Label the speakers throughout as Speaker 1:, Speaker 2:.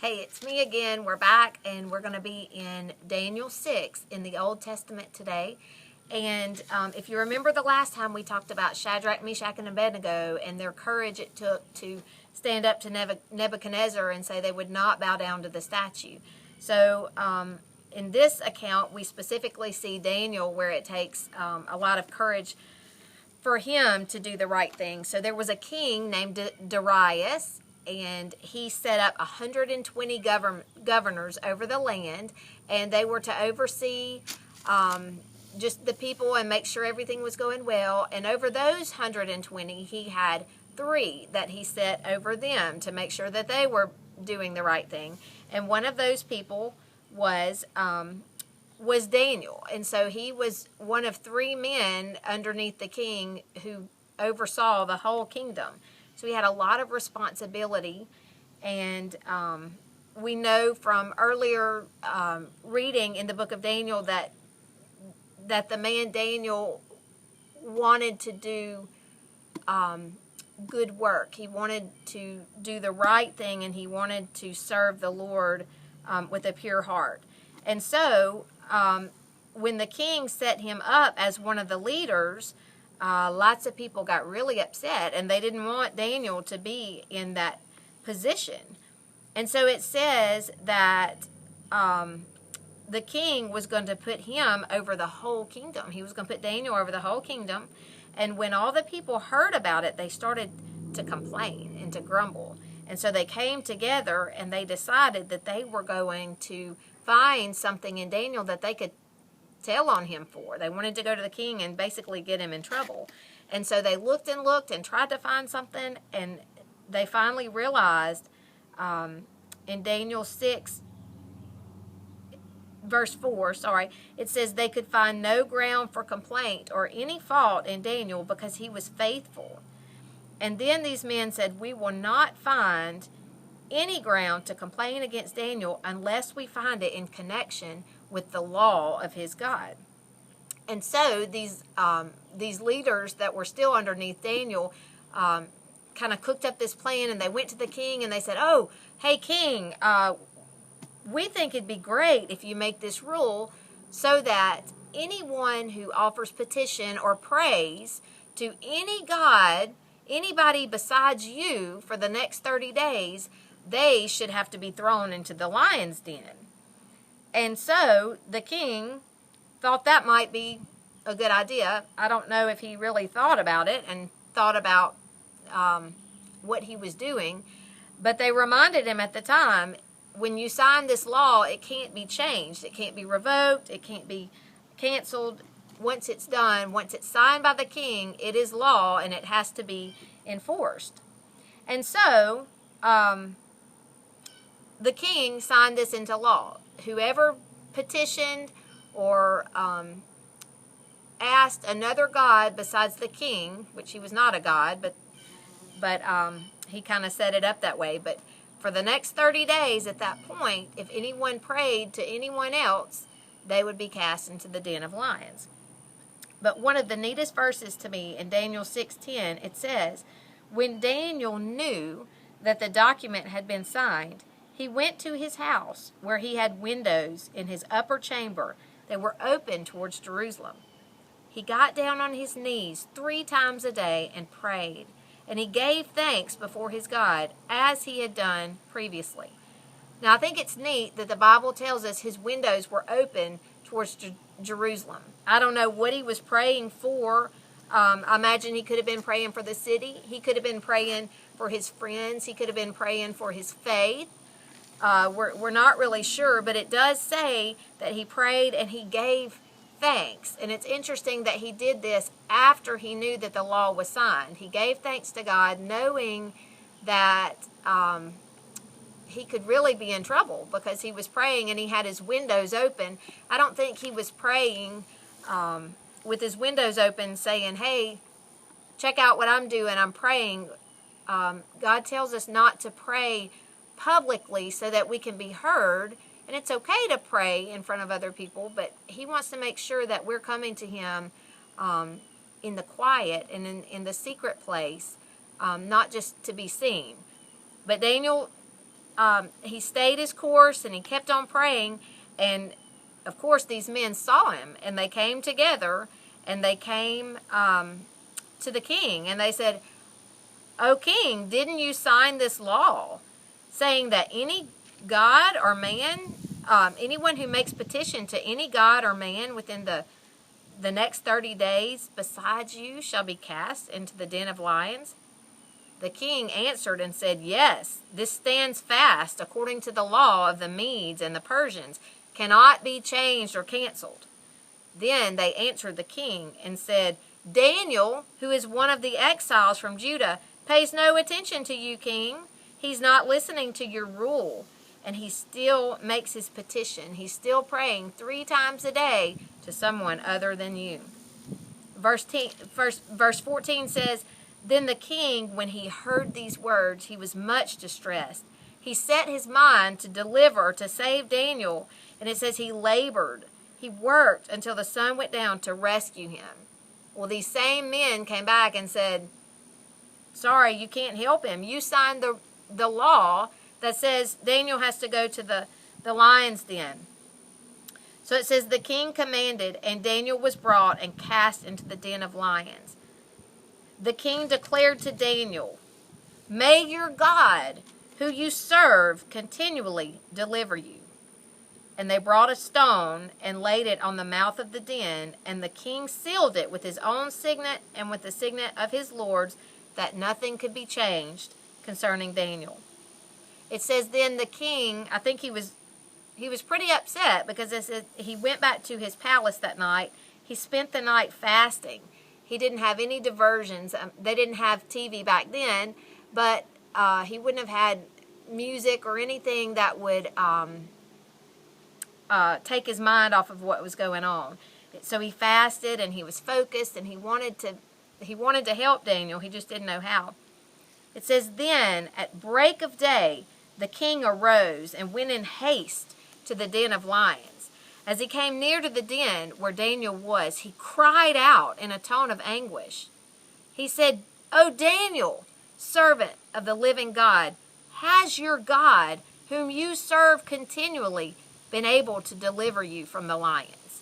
Speaker 1: Hey, it's me again. We're back, and we're going to be in Daniel 6 in the Old Testament today. And if you remember the last time we talked about Shadrach, Meshach, and Abednego and their courage it took to stand up to Nebuchadnezzar and say they would not bow down to the statue. So in this account, we specifically see Daniel where it takes a lot of courage for him to do the right thing. So there was a king named Darius, and he set up 120 governors over the land, and they were to oversee just the people and make sure everything was going well. And over those 120, he had 3 that he set over them to make sure that they were doing the right thing. And one of those people was Daniel. And so he was one of 3 men underneath the king who oversaw the whole kingdom. So he had a lot of responsibility, and we know from earlier reading in the book of Daniel that the man Daniel wanted to do good work. He wanted to do the right thing, and he wanted to serve the Lord with a pure heart. And so when the king set him up as one of the leaders, lots of people got really upset, and they didn't want Daniel to be in that position. And so it says that the king was going to put him over the whole kingdom. He was going to put Daniel over the whole kingdom. And when all the people heard about it, they started to complain and to grumble. And so they came together, and they decided that they were going to find something in Daniel that they could tell on him for. They wanted to go to the king and basically get him in trouble. And so they looked and looked and tried to find something, and they finally realized in Daniel 6 verse 4, it says they could find no ground for complaint or any fault in Daniel because he was faithful. And then these men said, we will not find any ground to complain against Daniel unless we find it in connection with the law of his God. And so these leaders that were still underneath Daniel kind of cooked up this plan, and they went to the king and they said, oh, hey, king, we think it'd be great if you make this rule so that anyone who offers petition or praise to any god, anybody besides you for the next 30 days, they should have to be thrown into the lion's den. And so the king thought that might be a good idea. I don't know if he really thought about it and thought about what he was doing, but they reminded him at the time, when you sign this law, it can't be changed. It can't be revoked. It can't be canceled. Once it's done, once it's signed by the king, it is law, and it has to be enforced. And so the king signed this into law. Whoever petitioned or asked another god besides the king, which he was not a god, but he kind of set it up that way. But for the next 30 days at that point, if anyone prayed to anyone else, they would be cast into the den of lions. But one of the neatest verses to me in Daniel 6:10, it says, when Daniel knew that the document had been signed, he went to his house where he had windows in his upper chamber that were open towards Jerusalem. He got down on his knees 3 times a day and prayed, and he gave thanks before his God as he had done previously. Now I think it's neat that the Bible tells us his windows were open towards Jerusalem. I don't know what he was praying for. I imagine he could have been praying for the city. He could have been praying for his friends. He could have been praying for his faith. We're not really sure, but it does say that he prayed and he gave thanks. And it's interesting that he did this after he knew that the law was signed. He gave thanks to God knowing that he could really be in trouble because he was praying and he had his windows open. I don't think he was praying with his windows open saying, hey, check out what I'm doing. I'm praying. God tells us not to pray publicly so that we can be heard, and it's okay to pray in front of other people, but he wants to make sure that we're coming to him in the quiet and in the secret place, not just to be seen. But Daniel he stayed his course and he kept on praying. And of course, these men saw him, and they came together, and they came to the king, and they said, "O king, didn't you sign this law saying that any god or man, anyone who makes petition to any god or man within the next 30 days besides you shall be cast into the den of lions?" The king answered and said, "Yes, this stands fast according to the law of the Medes and the Persians, cannot be changed or canceled." Then they answered the king and said, "Daniel, who is one of the exiles from Judah, pays no attention to you, king. He's not listening to your rule, and he still makes his petition. He's still praying 3 times a day to someone other than you." Verse 14 says, "Then the king, when he heard these words, he was much distressed. He set his mind to save Daniel, and it says he labored. He worked until the sun went down to rescue him." Well, these same men came back and said, "Sorry, you can't help him. You signed the law that says Daniel has to go to the lion's den." So it says the king commanded, and Daniel was brought and cast into the den of lions. The king declared to Daniel, "May your God, who you serve, continually deliver you." And they brought a stone and laid it on the mouth of the den, and the king sealed it with his own signet and with the signet of his lords, that nothing could be changed concerning Daniel. It says then the king, I think he was pretty upset, because it says he went back to his palace that night. He spent the night fasting. He didn't have any diversions. They didn't have TV back then, but he wouldn't have had music or anything that would take his mind off of what was going on. So he fasted, and he was focused, and he wanted to help Daniel. He just didn't know how. It says, "Then at break of day, the king arose and went in haste to the den of lions. As he came near to the den where Daniel was, he cried out in a tone of anguish. He said, 'O Daniel, servant of the living God, has your God, whom you serve continually, been able to deliver you from the lions?'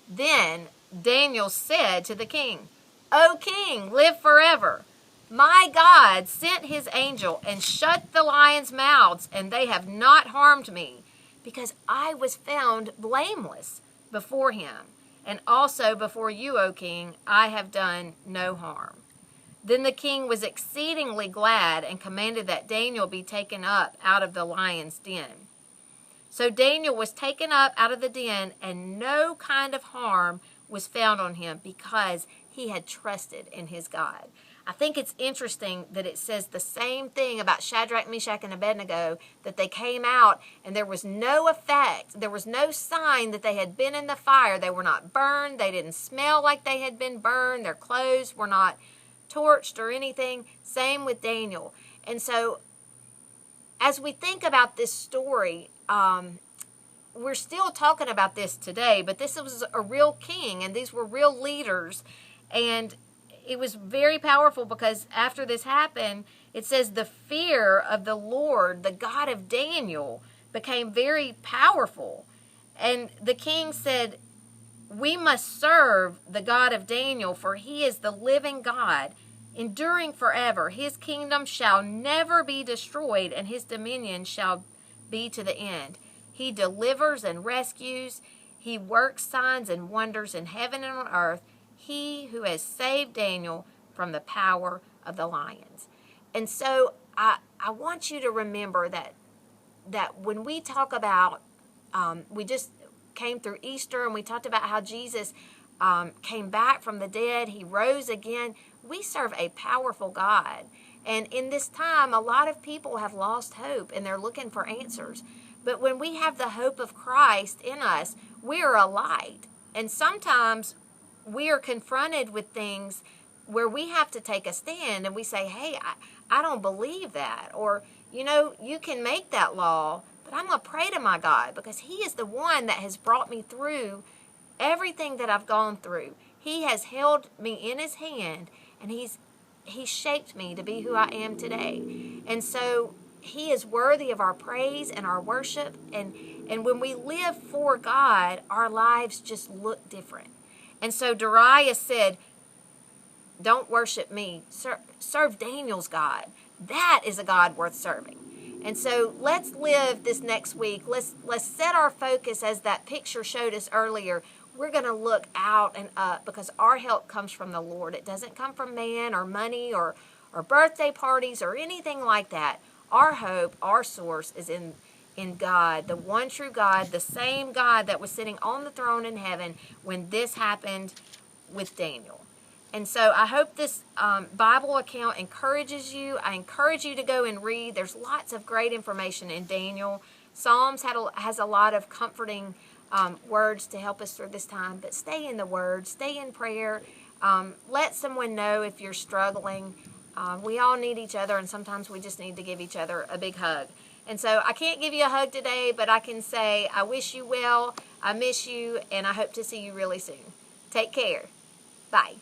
Speaker 1: Then Daniel said to the king, 'O king, live forever. My God sent his angel and shut the lions' mouths, and they have not harmed me, because I was found blameless before him. And also before you, O king, I have done no harm.' Then the king was exceedingly glad and commanded that Daniel be taken up out of the lion's den. So Daniel was taken up out of the den, and no kind of harm was found on him, because he had trusted in his God." I think it's interesting that it says the same thing about Shadrach, Meshach, and Abednego, that they came out and there was no effect. There was no sign that they had been in the fire. They were not burned. They didn't smell like they had been burned. Their clothes were not torched or anything. Same with Daniel. And so as we think about this story, we're still talking about this today, but this was a real king, and these were real leaders. And it was very powerful, because after this happened, it says the fear of the Lord, the God of Daniel, became very powerful. And the king said, "We must serve the God of Daniel, for he is the living God, enduring forever. His kingdom shall never be destroyed, and his dominion shall be to the end. He delivers and rescues. He works signs and wonders in heaven and on earth. He who has saved Daniel from the power of the lions." And so I want you to remember that when we talk about, we just came through Easter, and we talked about how Jesus came back from the dead. He rose again. We serve a powerful God. And in this time, a lot of people have lost hope, and they're looking for answers. But when we have the hope of Christ in us, we are a light. And sometimes we are confronted with things where we have to take a stand, and we say, "Hey, I don't believe that." Or, you can make that law, but I'm going to pray to my God, because he is the one that has brought me through everything that I've gone through. He has held me in his hand, and He shaped me to be who I am today. And so He is worthy of our praise and our worship. And when we live for God, our lives just look different. And so Darius said, don't worship me. Serve Daniel's God. That is a God worth serving. And so let's live this next week. Let's set our focus, as that picture showed us earlier. We're going to look out and up, because our help comes from the Lord. It doesn't come from man or money or birthday parties or anything like that. Our hope, our source is in God, the one true God, the same God that was sitting on the throne in heaven when this happened with Daniel. And so I hope this Bible account encourages you. I encourage you to go and read. There's lots of great information in Daniel. Psalms has a lot of comforting words to help us through this time. But stay in the Word. Stay in prayer. Let someone know if you're struggling. We all need each other, and sometimes we just need to give each other a big hug. And so I can't give you a hug today, but I can say I wish you well, I miss you, and I hope to see you really soon. Take care. Bye.